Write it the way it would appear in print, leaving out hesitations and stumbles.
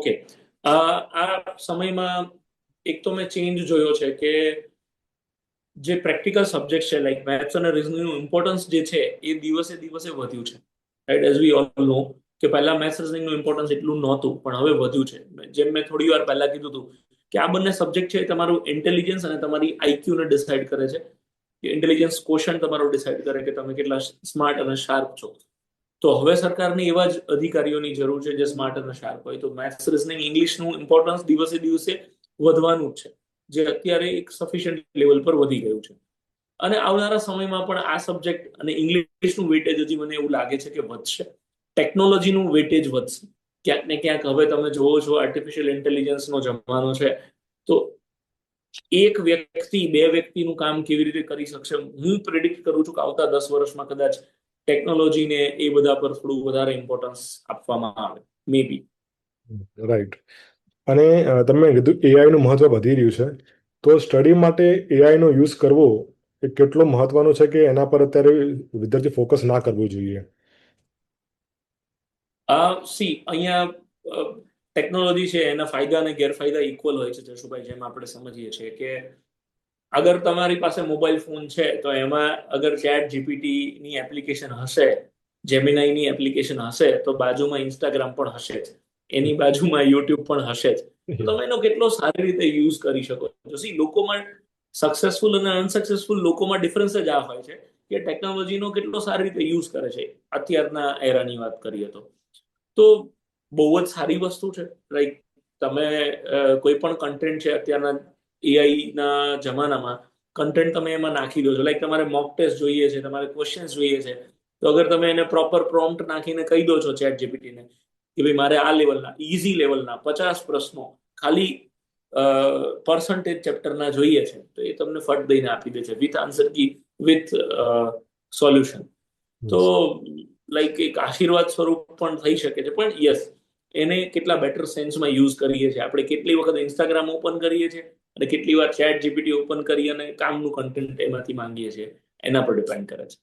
Okay. આ સમયમાં એક તો મેં ચેન્જ જોયો છે કે જે પ્રેક્ટિકલ સબ્જેક્ટ છે લાઈક મેથ્સ અને રિઝનિંગનું ઇમ્પોર્ટન્સ જે છે એ દિવસે દિવસે વધ્યું છે. Right, as we all know કે પહેલા મેથ્સ રિઝનિંગનું ઇમ્પોર્ટન્સ એટલું નહોતું પણ હવે વધ્યું છે. જેમ મેં થોડી વાર પહેલા કીધું હતું કે આ બંને સબ્જેક્ટ છે એ તમારું ઇન્ટેલિજન્સ અને તમારી આઈક્યુ ને ડિસાઇડ કરે છે. ઇન્ટેલિજન્સ ક્વોશન્ટ તમારું ડિસાઇડ કરે કે તમે કેટલા સ્માર્ટ અને શાર્પ છો. તો હવે સરકારની એવા જ અધિકારીઓની જરૂર છે જે સ્માર્ટ અને શાર્પ હોય. તો મેથ્સ રિઝનિંગ ઇંગ્લિશનું ઇમ્પોર્ટન્સ દિવસે દિવસે વધવાનું જ છે, જે અત્યારે એક સફિશિયન્ટ લેવલ પર વધી ગયું છે. અને આવનારા સમયમાં પણ આ સબ્જેક્ટ અને ઇંગ્લિશનું વેટેજ હજી મને એવું લાગે છે કે વધશે. ટેકનોલોજીનું વેટેજ વધશે. ક્યાંક ને ક્યાંક હવે તમે જોવો છો આર્ટિફિશિયલ ઇન્ટેલિજન્સનો જમાનો છે. તો એક વ્યક્તિ બે વ્યક્તિનું કામ કેવી રીતે કરી શકશે, હું પ્રેડિક્ટ કરું છું કે આવતા 10 વર્ષમાં કદાચ ટેકનોલોજીને એ બધા પર થોડું વધારે ઇમ્પોર્ટન્સ આપવામાં આવે, મે બી. રાઈટ. અને તમે કીધું એઆઈ નું મહત્વ વધી રહ્યું છે, તો સ્ટડી માટે એઆઈ નો યુઝ કરવો એ કેટલો મહત્વનો છે કે એના પર અત્યારે વિદ્યાર્થી ફોકસ ના કરવું જોઈએ? સી અહીંયા ટેકનોલોજી છે એના ફાયદા અને ગેરફાયદા ઇક્વલ હોય છે જશુભાઈ, જેમ આપણે સમજીએ છીએ કે અગર તમારી પાસે મોબાઈલ ફોન છે તો એમાં અગર ચેટ જીપીટી ની એપ્લિકેશન હશે, જેમિનાઈની એપ્લિકેશન હશે, તો બાજુમાં ઇન્સ્ટાગ્રામ પણ હશે જ, એની બાજુમાં યુટ્યુબ પણ હશે જ. તો તમે એનો કેટલો સારી રીતે યુઝ કરી શકો છો. સી લોકોમાં સક્સેસફુલ અને અનસક્સેસફુલ લોકોમાં ડિફરન્સ જ આ હોય છે કે ટેકનોલોજીનો કેટલો સારી રીતે યુઝ કરે છે. અત્યારના એરાની વાત કરીએ તો બહુ જ સારી વસ્તુ છે. લાઈક તમે કોઈ પણ કન્ટેન્ટ છે અત્યારના એઆઈ ના જમાનામાં, કન્ટેન્ટ તમે એમાં નાખી દો છો. લાઈક તમારે મોક ટેસ્ટ જોઈએ છે, તમારે ક્વેશ્ચન્સ જોઈએ છે, તો અગર તમે એને પ્રોપર પ્રોમ્પ્ટ નાખીને કહી દો છો ચેટ જીપીટીને કે ભાઈ મારે આ લેવલના ઇઝી લેવલના 50 પ્રશ્નો ખાલી પર્સન્ટેજ ચેપ્ટરના જોઈએ છે, તો એ તમને ફટ દઈને આપી દે છે with answer key, with solution. તો લાઈક એક આશીર્વાદ સ્વરૂપ પણ થઈ શકે છે. પણ યસ, એને કેટલા બેટર સેન્સમાં યુઝ કરીએ છીએ આપણે, કેટલી વખત ઇન્સ્ટાગ્રામ ઓપન કરીએ છીએ અને કેટલી વાર ચેટ જીપીટી ઓપન કરી અને કામનું કન્ટેન્ટ એમાંથી માંગીએ છીએ, એના પર ડિપેન્ડ કરે છે.